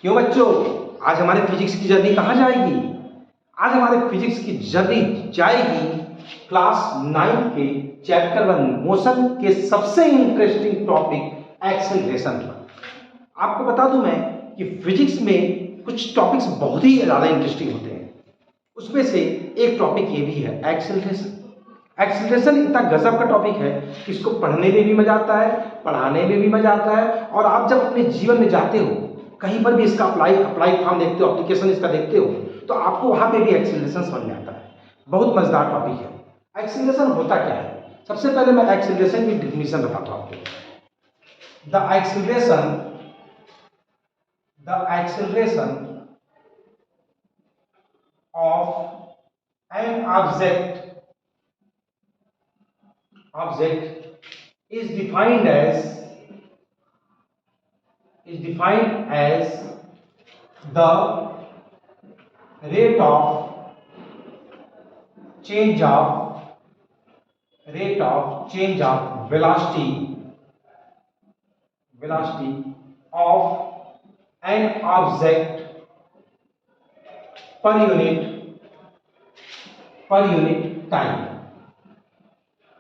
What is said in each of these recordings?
क्यों बच्चों, आज हमारे फिजिक्स की जर्नी कहाँ जाएगी? आज हमारे फिजिक्स की जर्नी जाएगी क्लास 9 के चैप्टर 1 मोशन के सबसे इंटरेस्टिंग टॉपिक एक्सेलरेशन पर। आपको बता दूं मैं कि फिजिक्स में कुछ टॉपिक्स बहुत ही ज़्यादा इंटरेस्टिंग होते हैं। उसमें से एक टॉपिक ये भी है एक्सेलरेशन। एक्सेलरेशन इतना गजब का टॉपिक है कि इसको पढ़ने में भी मजा आता है, पढ़ाने में भी मजा आता है, और आप जब अपने जीवन में जाते हो, कहीं पर भी इसका अप्लाई फॉर्म देखते हो, एप्लीकेशन इसका देखते हो, तो आपको वहां पे भी एक्सेलरेशन समझ में आता है। बहुत मजेदार टॉपिक है। एक्सेलरेशन होता क्या है? सबसे पहले मैं एक्सेलरेशन की डिफिनीशन बताता हूं आपको। The acceleration of an object is defined as the rate of change of velocity of an object per unit time।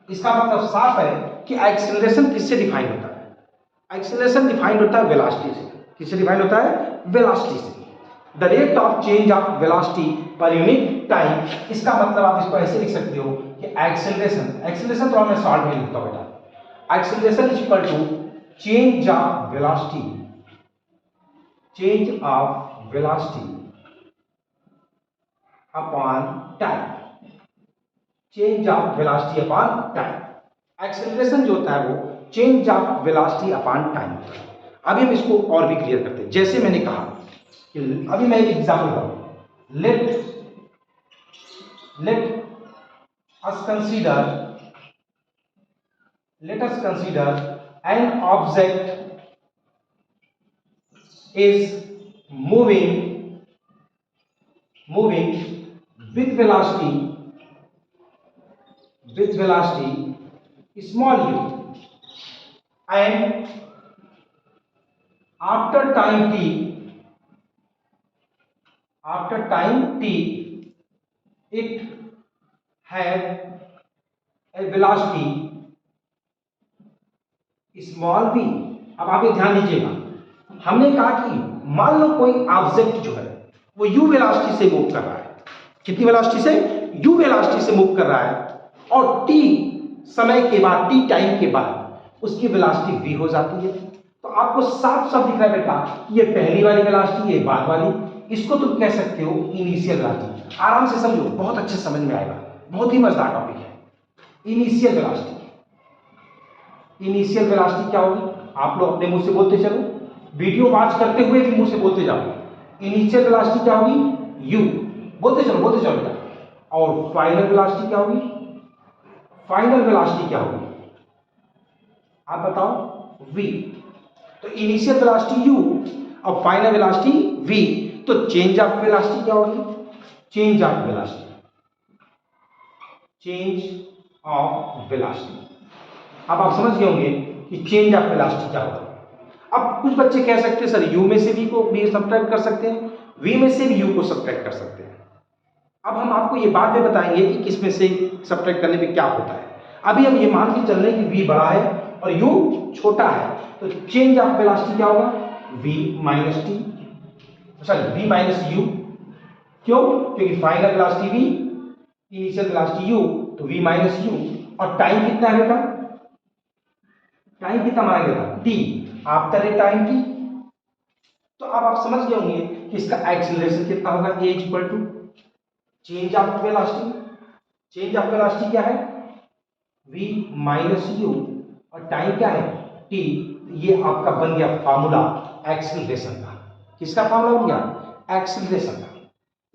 इसका मतलब साफ है कि एक्सेलरेशन किससे डिफाइन होता है? एक्सेलरेशन डिफाइंड होता है वेलोसिटी से। किससे डिफाइंड होता है? वेलोसिटी से। The rate of change of velocity per unit time. इसका मतलब आप इसको ऐसे लिख सकते हो कि एक्सेलरेशन तो मैं शॉर्ट में लिखता हूं बेटा। Acceleration is equal to change of velocity upon time. Change of velocity upon time. Acceleration जो होता है वो change of velocity upon time. अभी हम इसको और भी क्लियर करते हैं। जैसे मैंने कहा कि अभी मैं एक एग्जांपल दूं। Let us consider an object is moving with velocity small u, and after time t it have a velocity small v। अब आप ये ध्यान दीजिएगा, हमने कहा कि मान लो कोई ऑब्जेक्ट जो है वो u वेलोसिटी से मूव कर रहा है। कितनी वेलोसिटी से? u वेलोसिटी से मूव कर रहा है, और t समय के बाद, t टाइम के बाद उसकी वेलोसिटी v हो जाती है। तो आपको साफ साफ दिख रहा है बेटा, ये पहली वाली वेलोसिटी, ये बाद वाली। इसको तुम कह सकते हो इनिशियल वेलोसिटी। आराम से समझो, बहुत अच्छे समझ में आएगा, बहुत ही मजेदार टॉपिक है। इनिशियल वेलोसिटी क्या होगी? आप लोग अपने मुंह से बोलते चलो, वीडियो वॉच करते हुए भी मुंह से बोलते जाओ। इनिशियल वेलोसिटी क्या होगी? u। बोलते चलो बेटा। और फाइनल वेलोसिटी क्या होगी? आप बताओ। v। तो इनिशियल वेलोसिटी u और फाइनल वेलोसिटी v। तो चेंज ऑफ वेलोसिटी क्या होगी? Change of velocity. अब आप समझ गए होंगे कि चेंज ऑफ वेलोसिटी क्या होगा। अब कुछ बच्चे कह सकते हैं सर u में से v को भी सब्ट्रैक्ट कर सकते हैं, v में से भी u को सब्ट्रैक्ट कर सकते हैं। अब हम आपको ये बाद में बताएंगे कि किसमें से सब्ट्रैक्ट करने पे क्या होता है। अभी हम ये मान के चल रहे हैं कि v बड़ा है और u छोटा है, तो चेंज ऑफ वेलोसिटी क्या होगा? v minus u। क्यों? क्योंकि final velocity v, initial velocity u, तो v माइनस u। और टाइम कितना है बेटा? टाइम कितना माना गया था? t after a time t। तो अब आप समझ गए होंगे कि इसका एक्सेलरेशन कितना होगा? a equal to change of velocity. Change of velocity क्या है? v माइनस u, और टाइम क्या है? t। ये आपका बन गया फार्मूला एक्सेलरेशन का। किसका फार्मूला बन गया? एक्सेलरेशन का।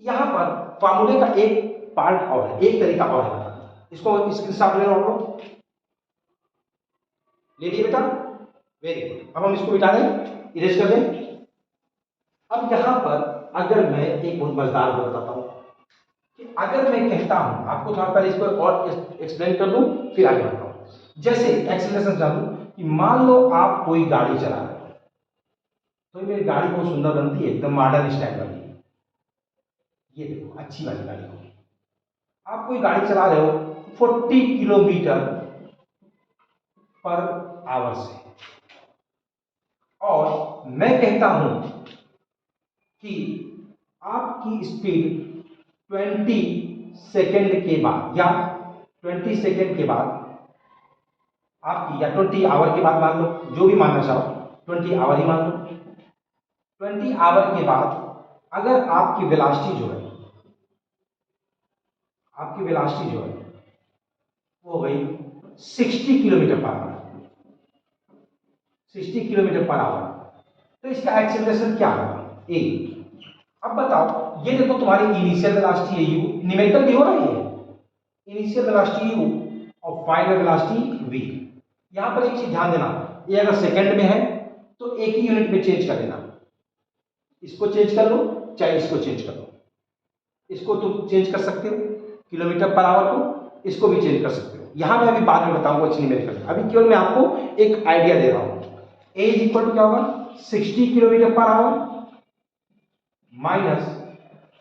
यहां पर फार्मूले का एक पार्ट और है, एक तरीका और है। इसको स्क्रीनशॉट ले लो आप लोग। ले लिए बेटा? Very good. अब हम इसको मिटा दें, इरेज कर दें। अब यहां पर अगर मैं एक बहुत मजेदार बात बताता हूं कि अगर मैं कहता हूं, आपको थोड़ा पहले इसको और एक्सप्लेन कर दूं, फिर आगे बढ़ता हूं। जैसे एक्सेलरेशन जानू कि मान लो आप कोई गाड़ी चला रहे हो, तो ये मेरी गाड़ी बहुत सुंदर बनती है, एकदम मॉडर्न स्टाइल वाली। ये देखो अच्छी वाली गाड़ी होगी। आप कोई गाड़ी चला रहे हो 40 किलोमीटर पर आवर से, और मैं कहता हूं कि आपकी स्पीड 20 सेकेंड के बाद या 20 सेकेंड के बाद आपकी, या 20 आवर के बाद मान लो, जो भी मानना चाहो, 20 आवर ही मान लो। 20 आवर के बाद अगर आपकी वेलोसिटी जो है, वो हो गई 60 kilometre per our, 60 kilometre per our, तो इसका एक्सेलरेशन क्या होगा? ए। अब बताओ, ये देखो तुम्हारी इनिशियल वेलोसिटी है यू, न्यूमेरिकल भी हो रही है, इनिशियल वेलोसिटी यू और फाइनल वेलोसिटी वी। यहां पर एक चीज ध्यान देना, ये अगर सेकंड में है तो एक ही यूनिट में चेंज कर देना, इसको चेंज कर लो चाहे इसको चेंज कर लो। इसको तुम चेंज कर सकते हो किलोमीटर पर आवर को, इसको भी चेंज कर सकते हो। यहां मैं अभी बाद में बताऊंगा अच्छी न्यूमेरिकल, अभी केवल मैं आपको एक आइडिया दे रहा हूं। ए इज इक्वल टू क्या होगा? 60 kilometre per hour minus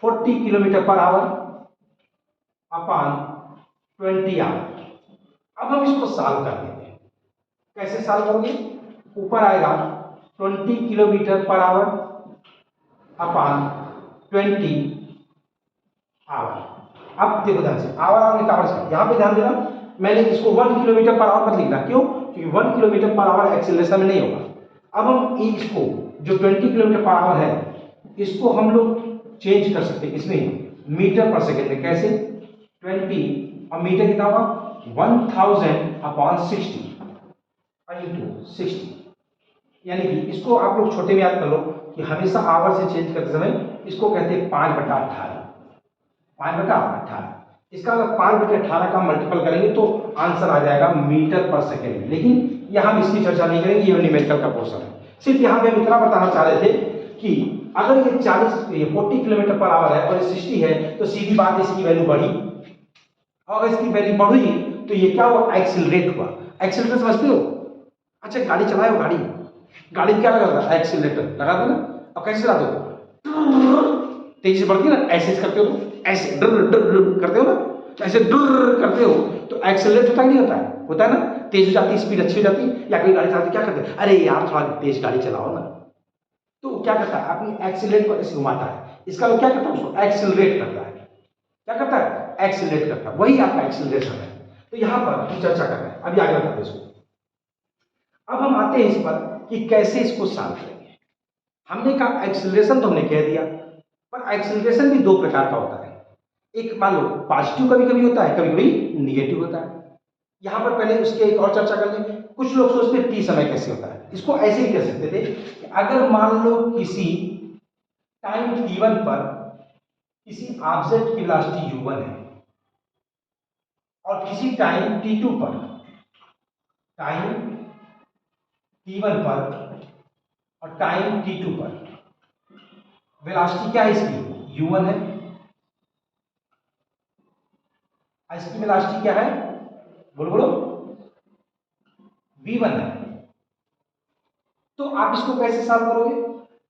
40 kilometre per hour upon 20 hour. अब हम इसको सॉल्व कर देते हैं। कैसे सॉल्व करोगे? ऊपर आएगा 20 kilometre per hour upon 20 hour. अब देखो ध्यान से, आवर का आवर, यहां पे ध्यान देना, मैंने इसको 1 किलोमीटर पर आवर पर लिखना, क्यों? क्योंकि 1 किलोमीटर पर आवर एक्सेलरेशन में नहीं होगा। अब हम इसको जो 20 किलोमीटर पर आवर है, इसको हम लोग चेंज कर सकते हैं इसमें मीटर पर सेकेंड में। कैसे? 20 और मीटर कितना होगा? 1000 अपॉन 60 इंटू 60। यानी कि इसको आप लोग छोटे में याद कर लो कि हमेशा आवर से चेंज करते समय इसको कहते हैं 5/18। 5/18। इसका अगर 5/18 का मल्टीपल करेंगे तो आंसर आ जाएगा मीटर पर सेकेंड। लेकिन यहां हम इसकी चर्चा नहीं करेंगे, ये न्यूमेरिकल का पोर्शन है। सिर्फ यहां पे हम इतना बताना चाह रहे थे कि अगर ये 40 किलोमीटर पर आवर है और ये 60 है, तो सीधी बात इसकी वैल्यू बढ़ी, और इसकी वैल्यू बढ़ी तो ये क्या हुआ? एक्सिलरेट हुआ। एक्सिलरेटर समझते हो? अच्छा, गाड़ी चलाओ, गाड़ी क्या लगा था? एक्सिलरेटर लगा था ना। अब कैसे चलाते हो? तेजी से बढ़ती है ना, ऐसे करते हो तो ऐसे डर डर करते हो ना, तो ऐसे डर करते हो तो एक्सेलरेट होता ही नहीं होता है? होता है ना, तेज हो जाती है, स्पीड अच्छी हो जाती है। या कोई गाड़ी चलाते क्या करते हैं? अरे यार थोड़ा तेज गाड़ी चलाओ ना, तो क्या करता है? अपनी एक्सेलरेट को ऐसे घुमाता है। इसका वो क्या करता है? उसको एक्सेलरेट करता है। क्या करता है? एक्सेलरेट करता है, वही आपका एक्सेलरेशन है। तो यहां पर हम चर्चा कर रहे हैं, अभी आगे बताते हैं इसको। अब हम आते हैं इस पर कि कैसे इसको सॉल्व करेंगे। हमने कहा एक्सेलरेशन तो हमने कह दिया, पर एक्सेलरेशन भी दो प्रकार का होता है। एक मान लो पॉजिटिव कभी कभी होता है, कभी कभी निगेटिव होता है। यहां पर पहले उसके एक और चर्चा कर लें। कुछ लोग सोचते हैं टी समय कैसे होता है। इसको ऐसे भी कह सकते थे कि अगर मान लो किसी टाइम t1 पर किसी ऑब्जेक्ट की वेलोसिटी u1 है, और किसी टाइम t2 पर, टाइम t1 पर और टाइम t2 पर वेलोसिटी क्या है इसकी? u1 है। इसकी वेलोसिटी क्या है? बोलो बोलो, v1 है। तो आप इसको कैसे सॉल्व करोगे?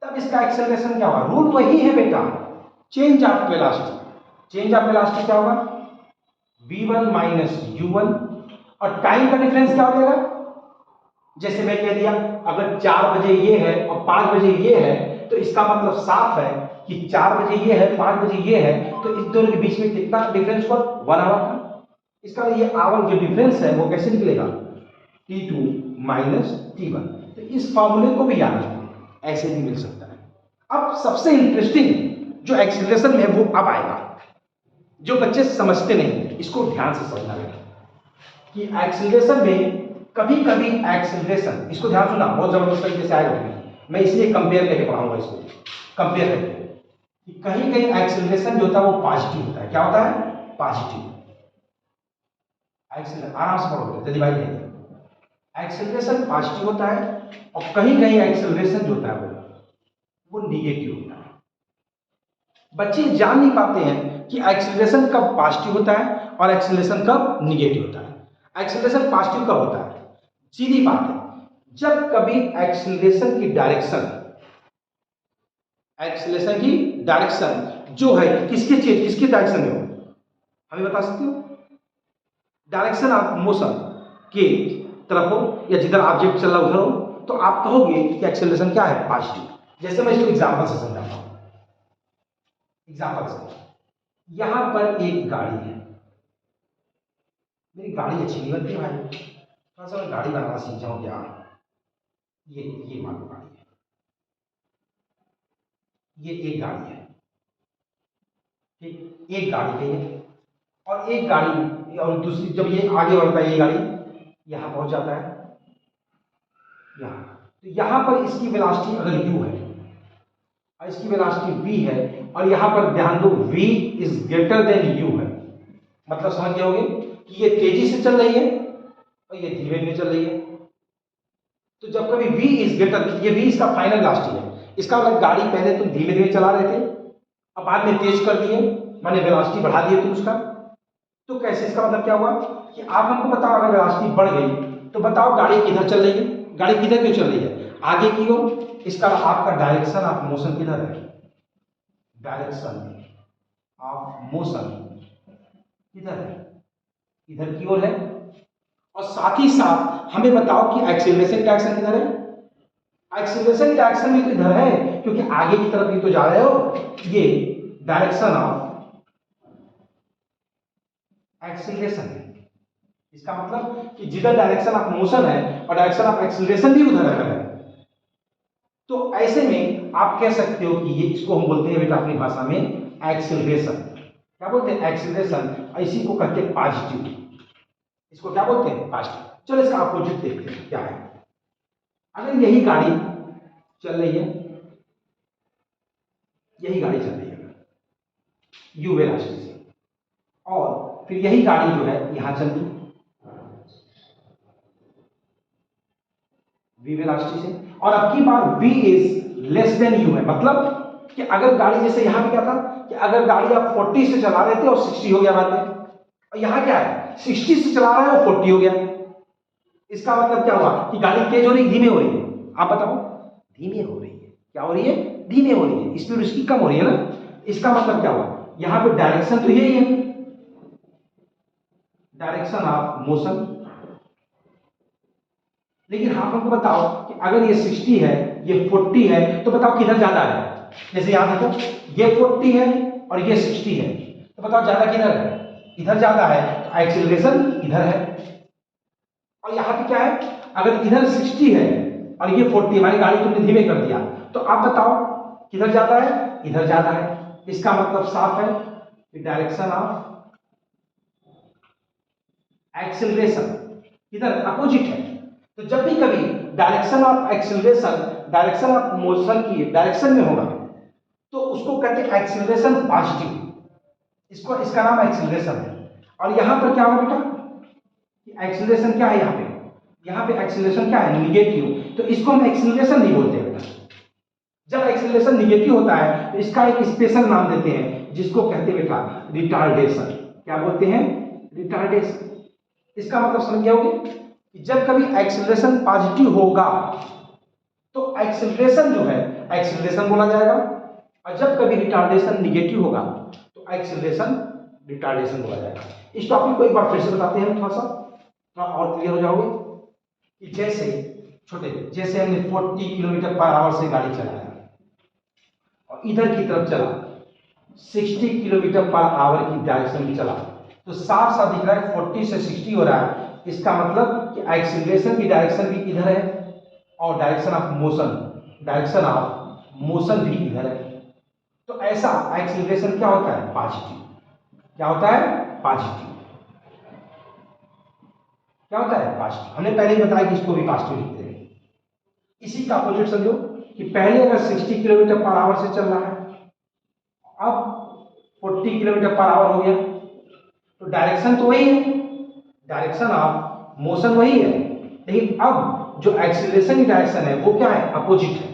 तब इसका एक्सेलरेशन क्या होगा? रूल वही है बेटा, change of velocity. Change of velocity क्या होगा? v1 माइनस u1, और टाइम का डिफरेंस क्या हो जाएगा? जैसे मैं कह दिया, अगर 4 बजे ये है और 5 बजे ये है, तो इसका मतलब साफ है कि 4 बजे ये है, 5 बजे ये है, तो इस दोनों के बीच में कितना डिफरेंस हुआ? 1 आवर का। इसका ये आवर जो डिफरेंस है वो कैसे निकलेगा? t2 minus t1। तो इस फॉर्मूले को भी याद रखो, ऐसे भी मिल सकता है। अब सबसे इंटरेस्टिंग जो एक्सीलरेशन में है वो अब आएगा, जो बच्चे समझते नहीं, इसको ध्यान से समझना है कि एक्सीलरेशन में कभी कभी एक्सीलरेशन, इसको ध्यान सुनना, बहुत जबरदस्त तरीके से आएगा। मैं इसलिए कंपेयर करके पढ़ाऊंगा, इसको कंपेयर करके कि कहीं कहीं एक्सीलरेशन जो होता है वो पॉजिटिव होता है। क्या होता है? पॉजिटिव। एक्सीलरेशन आराम से पढ़ोगे, जल्दी भाई नहीं। एक्सेलरेशन पॉजिटिव होता है, और कहीं कहीं एक्सेलरेशन जो होता है वो निगेटिव होता है। बच्चे जान नहीं पाते हैं कि एक्सेलरेशन कब पॉजिटिव होता है और एक्सेलरेशन कब निगेटिव होता है। एक्सेलरेशन पॉजिटिव कब होता है? सीधी बात है, जब कभी एक्सेलरेशन की डायरेक्शन एक्सेलरेशन की डायरेक्शन जो है किसके डायरेक्शन में हो, हमें बता सकते हो? डायरेक्शन ऑफ मोशन के तरफ हो या जिधर ऑब्जेक्ट चल रहा उधर हो, तो आप कहोगे कि एक्सेलरेशन क्या है? पॉजिटिव। जैसे मैं इसको एग्जांपल से समझाता हूं। एग्जांपल से, यहां पर एक गाड़ी है, मेरी गाड़ी अच्छी नहीं बनती भाई, थोड़ा सा मैं गाड़ी बनाना सीख जाऊं क्या? ये मान लो गाड़ी है, ये एक गाड़ी है, ठीक, एक गाड़ी है ये, और एक गाड़ी और दूसरी, जब ये आगे बढ़ता है ये गाड़ी यहां पहुंच जाता है यहां, तो यहां पर इसकी वेलोसिटी अगर u है और इसकी वेलोसिटी v है, और यहां पर ध्यान दो v is greater than u है, मतलब समझ गए होगे कि ये तेजी से चल रही है और ये धीमे धीमे चल रही है। तो जब कभी v इज ग्रेटर, ये v इसका फाइनल वेलोसिटी है, इसका मतलब गाड़ी पहले तुम धीमे धीमे चला रहे थे, अब बाद में तेज कर दिए, माने वेलोसिटी बढ़ा दिए तुम उसका, तो कैसे? इसका मतलब क्या हुआ कि आप हमको बताओ, अगर वेलोसिटी बढ़ गई तो बताओ गाड़ी किधर चल रही है? गाड़ी किधर क्यों चल रही है? आगे की ओर। इसका आपका डायरेक्शन ऑफ मोशन किधर है? डायरेक्शन ऑफ मोशन किधर है? इधर की ओर है। और साथ ही साथ हमें बताओ कि एक्सीलरेशन डायरेक्शन किधर है? एक्सीलरेशन डायरेक्शन भी तो इधर है, क्योंकि आगे की तरफ ही तो जा रहे हो। ये डायरेक्शन ऑफ एक्सीलरेशन है। इसका मतलब कि जिधर डायरेक्शन ऑफ मोशन है और डायरेक्शन ऑफ एक्सीलरेशन भी उधर है। तो ऐसे में आप कह सकते हो कि ये, इसको हम बोलते हैं बेटा अपनी भाषा में एक्सीलरेशन। क्या बोलते हैं? एक्सीलरेशन। इसी को कहते हैं पॉजिटिव। इसको क्या बोलते हैं? पॉजिटिव। चलो इसका अपोजिट देखते हैं क्या है। अगर यही गाड़ी चल रही है, यही गाड़ी चल रही है यू वेलोसिटी से, और फिर यही गाड़ी जो है यहां चल रही v वेलोसिटी से, और अब की बार v is less than u है, मतलब कि अगर गाड़ी, जैसे यहां पे क्या था कि अगर गाड़ी आप 40 से चला रहे थे और 60 हो गया बाद में, और यहां क्या है 60 से चला रहे हो 40 हो गया, इसका मतलब क्या हुआ कि गाड़ी तेज हो रही, धीमे हो रही है? आप बताओ। धीमे हो रही है। क्या हो रही है? धीमे हो रही है, स्पीड उसकी कम हो रही है ना। इसका मतलब क्या हुआ, यहां पे डायरेक्शन तो यही है, डायरेक्शन ऑफ मोशन। लेकिन आप हमको बताओ कि अगर ये 60 है, ये 40 है, तो बताओ किधर ज्यादा है? जैसे यहां देखो, ये 40 है और ये 60 है, तो बताओ ज्यादा किधर है? इधर ज्यादा है, तो एक्सीलरेशन इधर है। और यहां पे क्या है, अगर इधर 60 है और ये 40, हमारी गाड़ी तुमने धीमे कर दिया, तो आप बताओ किधर ज्यादा है? इधर ज्यादा है। इसका मतलब साफ है कि डायरेक्शन ऑफ एक्सीलरेशन इधर अपोजिट है। तो जब भी कभी direction of acceleration direction of motion की डायरेक्शन में होगा, तो उसको कहते हैं एक्सीलरेशन पॉजिटिव। इसको, इसका नाम एक्सीलरेशन है। और यहां पर क्या होगा बेटा कि एक्सीलरेशन क्या है? यहां पे एक्सीलरेशन क्या है? निगेटिव। तो इसको हम एक्सीलरेशन नहीं बोलते बेटा। जब एक्सीलरेशन निगेटिव होता है तो इसका एक स्पेशल नाम देते हैं, जिसको कहते हैं बेटा रिटार्डेशन। क्या बोलते हैं? रिटार्डेशन। इसका मतलब समझ गए होगे कि जब कभी एक्सीलरेशन पॉजिटिव होगा तो एक्सीलरेशन जो है एक्सीलरेशन बोला जाएगा, और जब कभी रिटार्डेशन निगेटिव होगा तो एक्सीलरेशन रिटार्डेशन बोला जाएगा। इस टॉपिक को एक बार फिर से बताते हैं, थोड़ा और क्लियर हो जाओगे कि जैसे जैसे हमने 40 किलोमीटर पर आवर से गाड़ी चलाया और इधर की तरफ चला 60 किलोमीटर पर आवर की डायरेक्शन में चला, तो साफ साफ दिख रहा है 40 से 60 हो रहा है। इसका मतलब कि एक्सीलरेशन की डायरेक्शन भी इधर है और डायरेक्शन ऑफ मोशन भी इधर है। तो ऐसा एक्सीलरेशन क्या होता है? पॉजिटिव। क्या होता है? पॉजिटिव। क्या होता है? पॉजिटिव। हमने पहले ही बताया कि इसको भी पॉजिटिव लिखते हैं। इसी का अपोजिट समझो कि पहले अगर 60 किलोमीटर पर आवर से चल रहा है, अब 40 किलोमीटर पर आवर हो गया, तो डायरेक्शन तो वही है, डायरेक्शन ऑफ मोशन वही है, लेकिन अब जो एक्सीलरेशन की डायरेक्शन है वो क्या है? अपोजिट है।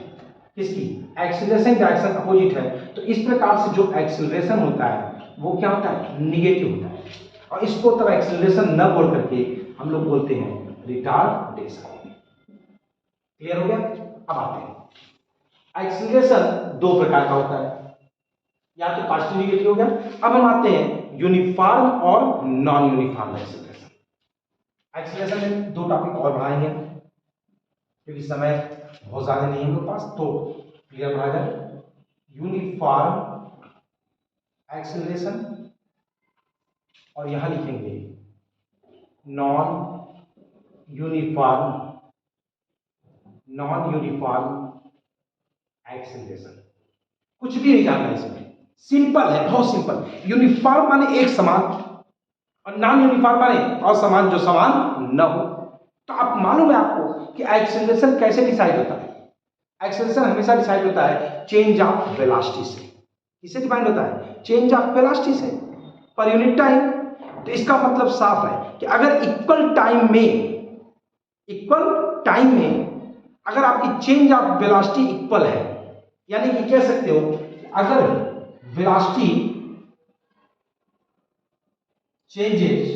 किसकी? एक्सीलरेशन की डायरेक्शन अपोजिट है। तो इस प्रकार से जो एक्सीलरेशन होता है वो क्या होता है? निगेटिव होता है। और इसको तब एक्सीलरेशन न बोल करके हम लोग बोलते हैं रिटार्डेशन। क्लियर हो गया? अब आते हैं, एक्सीलरेशन दो प्रकार का होता है, या तो पॉजिटिव नेगेटिव हो गया। अब हम आते हैं यूनिफॉर्म और नॉन यूनिफॉर्म एक्सीलरेशन। एक्सीलरेशन में दो टॉपिक और बढ़ाएंगे क्योंकि समय बहुत ज्यादा नहीं है मेरे पास, तो क्लियर बढ़ा जाए। यूनिफॉर्म एक्सीलरेशन और यहां लिखेंगे नॉन यूनिफॉर्म एक्सीलरेशन। कुछ भी नहीं जानना इसमें, सिंपल है, बहुत सिंपल। यूनिफॉर्म माने एक समान और नॉन यूनिफॉर्म माने असमान, जो समान न हो। तो आप मालूम है आपको कि एक्सीलरेशन कैसे डिसाइड होता है? एक्सीलरेशन हमेशा डिसाइड होता है चेंज ऑफ वेलोसिटी से। किससे डिफाइंड होता है? चेंज ऑफ वेलोसिटी से, पर यूनिट टाइम। तो इसका मतलब साफ है कि अगर इक्वल टाइम में अगर आपकी चेंज ऑफ वेलोसिटी इक्वल है, यानी कि कह सकते हो अगर velocity changes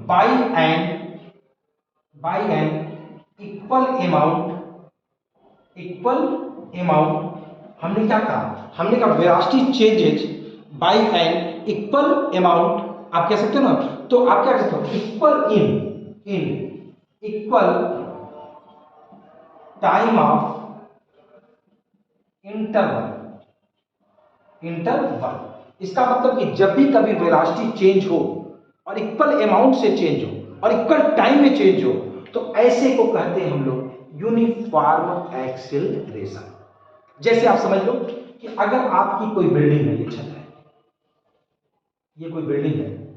by an equal amount, हमने क्या कहा? हमने कहा velocity changes by an equal amount, आप कह सकते हो ना। तो आप क्या कहते हो? Equal in equal time of interval. इसका मतलब कि जब भी कभी वेलोसिटी चेंज हो और इक्वल अमाउंट से चेंज हो और इक्वल टाइम में चेंज हो, तो ऐसे को कहते हैं हम लोग यूनिफॉर्म एक्सीलरेशन। जैसे आप समझ लो कि अगर आपकी कोई बिल्डिंग है, ये छत है, ये कोई बिल्डिंग है,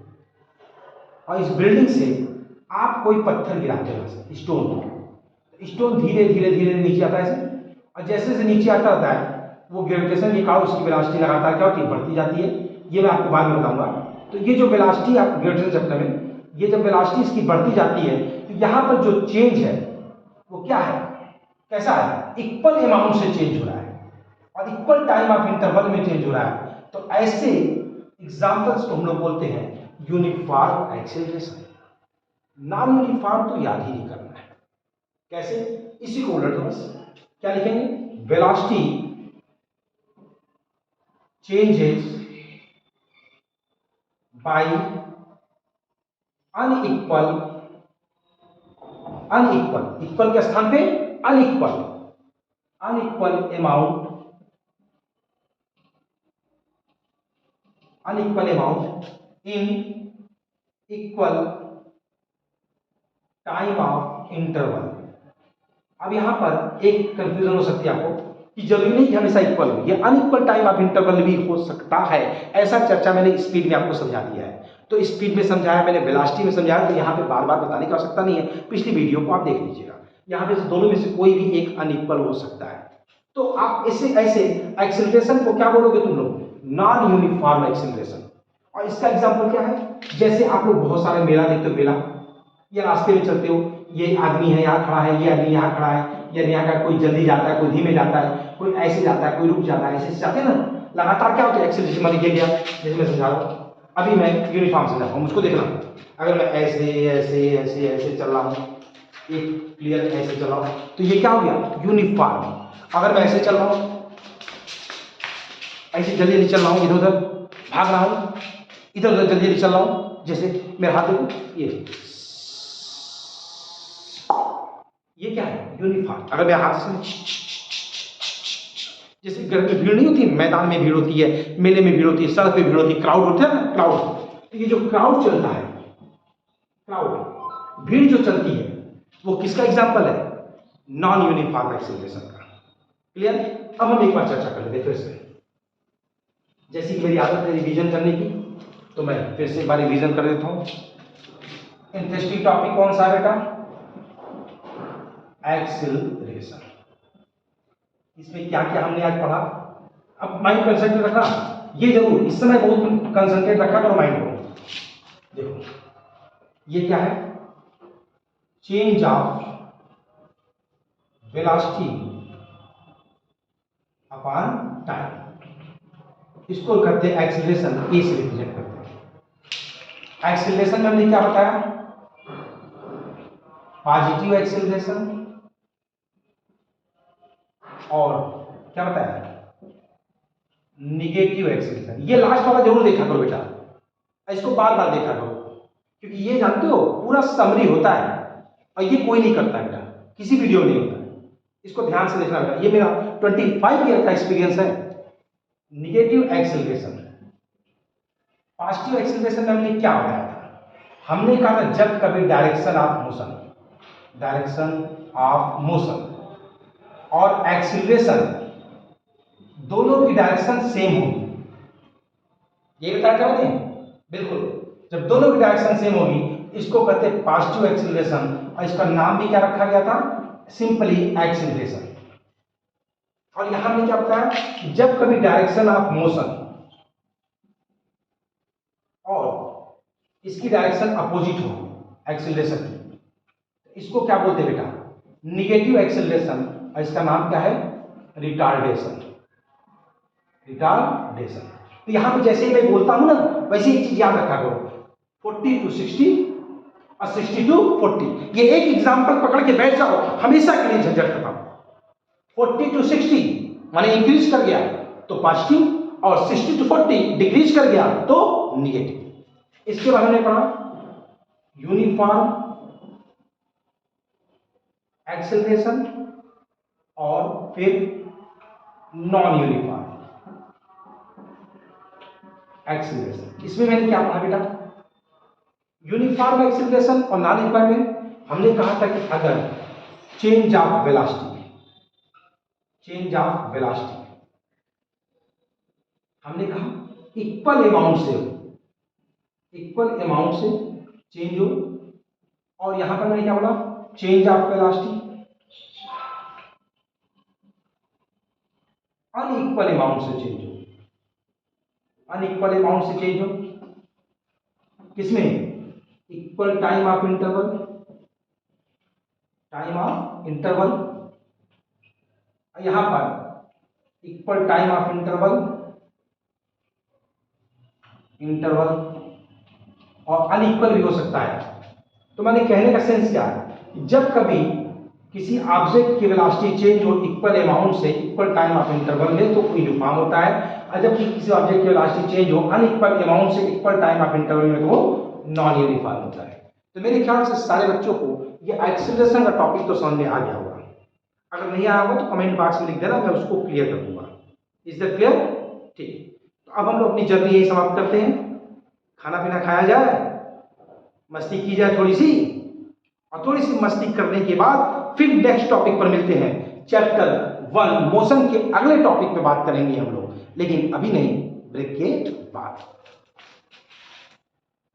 और इस बिल्डिंग से आप कोई पत्थर गिराते हो, स्टोन धीरे धीरे धीरे नीचे आता है ऐसे, और जैसे जैसे नीचे आता रहता है वो ग्रेविटेशन के कारण उसकी वेलोसिटी लगातार क्या होती है? बढ़ती जाती है। ये मैं आपको बाद में बताऊंगा। तो ये जो वेलोसिटी आप ग्रेविटेशन चैप्टर में, ये जब वेलोसिटी इसकी बढ़ती जाती है तो यहाँ पर जो चेंज है वो क्या है? कैसा है? इक्वल अमाउंट से चेंज हो रहा है और इक्वल टाइम ऑफ इंटरवल में चेंज हो रहा है। तो ऐसे एग्जाम्पल्स को हम लोग बोलते हैं यूनिफॉर्म एक्सीलरेशन। नॉन यूनिफॉर्म तो याद ही नहीं करना है। कैसे? इसी को उलट दो बस। क्या लिखेंगे? Velocity changes bye unequal equal के स्थान पे unequal amount in equal time of interval. अब यहां पर एक कंफ्यूजन हो सकती है आपको कि जरूरी नहीं कि हमेशा इक्वल हो, ये अनइक्वल टाइम ऑफ इंटरवल भी हो सकता है। ऐसा चर्चा मैंने स्पीड में आपको समझा दिया है। तो स्पीड में समझाया मैंने, वेलोसिटी में समझाया, तो यहाँ पे बार बार बताने की आवश्यकता नहीं है। पिछली वीडियो को आप देख लीजिएगा। यहाँ पे दोनों में से कोई भी एक अनइक्वल हो सकता है। तो आप ऐसे एक्सीलरेशन को क्या बोलोगे तुम लोग? Non uniform acceleration. और इसका एग्जाम्पल क्या है? जैसे आप लोग बहुत सारे मेला देखते हो, मेला या रास्ते में चलते हो, ये आदमी है यहाँ खड़ा है, ये आदमी यहाँ खड़ा है, या यहाँ का कोई जल्दी जाता है, कोई धीमे जाता है, कोई ऐसे जाता है, कोई रुक जाता है, ऐसे जाते हैं ना। लगातार क्या होता है? एक्सीलरेशन मान लीजिए गया, जैसे मैं समझा रहा हूँ। अभी मैं यूनिफॉर्म समझा रहा हूँ, मुझको देखना। अगर मैं ऐसे ऐसे ऐसे ऐसे चल रहा हूँ, एक क्लियर ऐसे चल रहा हूँ, तो ये क्या हो गया? यूनिफॉर्म। अगर मैं ऐसे चल रहा हूँ, ऐसे जल्दी जल्दी चल रहा हूँ, इधर उधर भाग रहा हूँ, इधर उधर जल्दी जल्दी चल रहा हूँ, जैसे मेरा हाथ देखो, ये क्या है? यूनिफॉर्म। अगर मैं हाथ से, जैसे घर में भीड़ नहीं होती, मैदान में भीड़ होती है, मेले में भीड़ होती है, सड़क पे भीड़ होती है, क्राउड होता है ना, क्राउड। तो ये जो क्राउड चलता है, क्राउड भीड़ जो चलती है, वो किसका एग्जाम्पल है? नॉन यूनिफॉर्म एक्सीलरेशन का। क्लियर? अब हम एक बार चर्चा कर लेते फिर से। जैसी कि मेरी आदत है रिवीजन करने की, तो मैं फिर से एक बार रिवीजन कर देता हूँ। इंटरेस्टिंग टॉपिक कौन सा है बेटा? एक्सीलरेशन। इसमें क्या क्या हमने आज पढ़ा? अब माइंड कंसंट्रेट रखना, ये जरूर इस समय बहुत कंसंट्रेट रखा करो माइंड को। देखो ये क्या है? Change of velocity upon time, इसको कहते हैं एक्सीलरेशन। ए से रिप्रेजेंट करते हैं। एक्सीलरेशन में हमने क्या बताया? पॉजिटिव एक्सीलरेशन और क्या बताया, निगेटिव एक्सीलरेशन। ये लास्ट वाला जरूर देखा करो बेटा, इसको बार बार देखा करो, क्योंकि ये जानते हो पूरा समरी होता है और ये कोई नहीं करता है बेटा, किसी वीडियो में नहीं होता है। इसको ध्यान से देखना बेटा, ये मेरा 25 ईयर का एक्सपीरियंस है। निगेटिव एक्सीलरेशन, पॉजिटिव एक्सीलरेशन में हमने क्या बताया था, हमने कहा था जब कभी डायरेक्शन ऑफ मोशन और एक्सीलरेशन दोनों की डायरेक्शन सेम होगी, ये बताया था नहीं? बिल्कुल, जब दोनों की डायरेक्शन सेम होगी इसको कहते हैं पॉजिटिव एक्सीलरेशन, और इसका नाम भी क्या रखा गया था, सिंपली एक्सीलरेशन। और यहां हमने क्या बताया, जब कभी डायरेक्शन ऑफ मोशन और इसकी डायरेक्शन अपोजिट हो एक्सीलरेशन की, इसको क्या बोलते हैं बेटा, निगेटिव एक्सीलरेशन, और इसका नाम क्या है, रिटार्डेशन। तो यहां पे जैसे ही मैं बोलता हूं ना, वैसे एक चीज याद रखा करो, 40 to 60 और 60 to 40, ये एक एग्जांपल पकड़ के बैठ जाओ, हमेशा के लिए झंझट खत्म। 40 to 60 माने इंक्रीज कर गया तो पॉजिटिव, और 60 to 40 डिक्रीज कर गया तो निगेटिव। इसके बाद हमने पढ़ा यूनिफॉर्म एक्सेलरेशन और फिर नॉन यूनिफॉर्म एक्सेलरेशन। इसमें मैंने क्या पढ़ा बेटा, यूनिफॉर्म एक्सेलरेशन और नॉन यूनिफॉर्म में हमने कहा था कि अगर चेंज ऑफ वेलोसिटी हमने कहा इक्वल अमाउंट से चेंज हो, और यहां पर मैंने क्या बोला, change of velocity unequal amount से चेंज हो, किसमें, इक्वल टाइम ऑफ इंटरवल, यहां पर इक्वल टाइम ऑफ इंटरवल और अनइक्वल भी हो सकता है। तो मैंने कहने का सेंस क्या है, जब कभी किसी ऑब्जेक्ट की वेलोसिटी चेंज हो इक्वल अमाउंट से इक्वल टाइम ऑफ इंटरवल में तो वो यूनिफॉर्म होता है, और जब किसी ऑब्जेक्ट की वेलोसिटी चेंज हो अनइक्वल अमाउंट से इक्वल टाइम ऑफ इंटरवल में तो वो नॉन यूनिफॉर्म होता है। तो मेरे ख्याल से सारे बच्चों को ये एक्सीलरेशन का टॉपिक तो समझ में आ गया होगा, अगर नहीं आया होगा तो कमेंट बॉक्स में लिख देना, मैं उसको क्लियर कर दूंगा। Is that clear? ठीक, तो अब हम लोग अपनी जर्नी यही समाप्त करते हैं, खाना पीना खाया जाए, मस्ती की जाए थोड़ी सी, और थोड़ी सी मस्ती करने के बाद फिर नेक्स्ट टॉपिक पर मिलते हैं। चैप्टर 1 मोशन के अगले टॉपिक पे बात करेंगे हम लोग, लेकिन अभी नहीं, ब्रेक के बाद।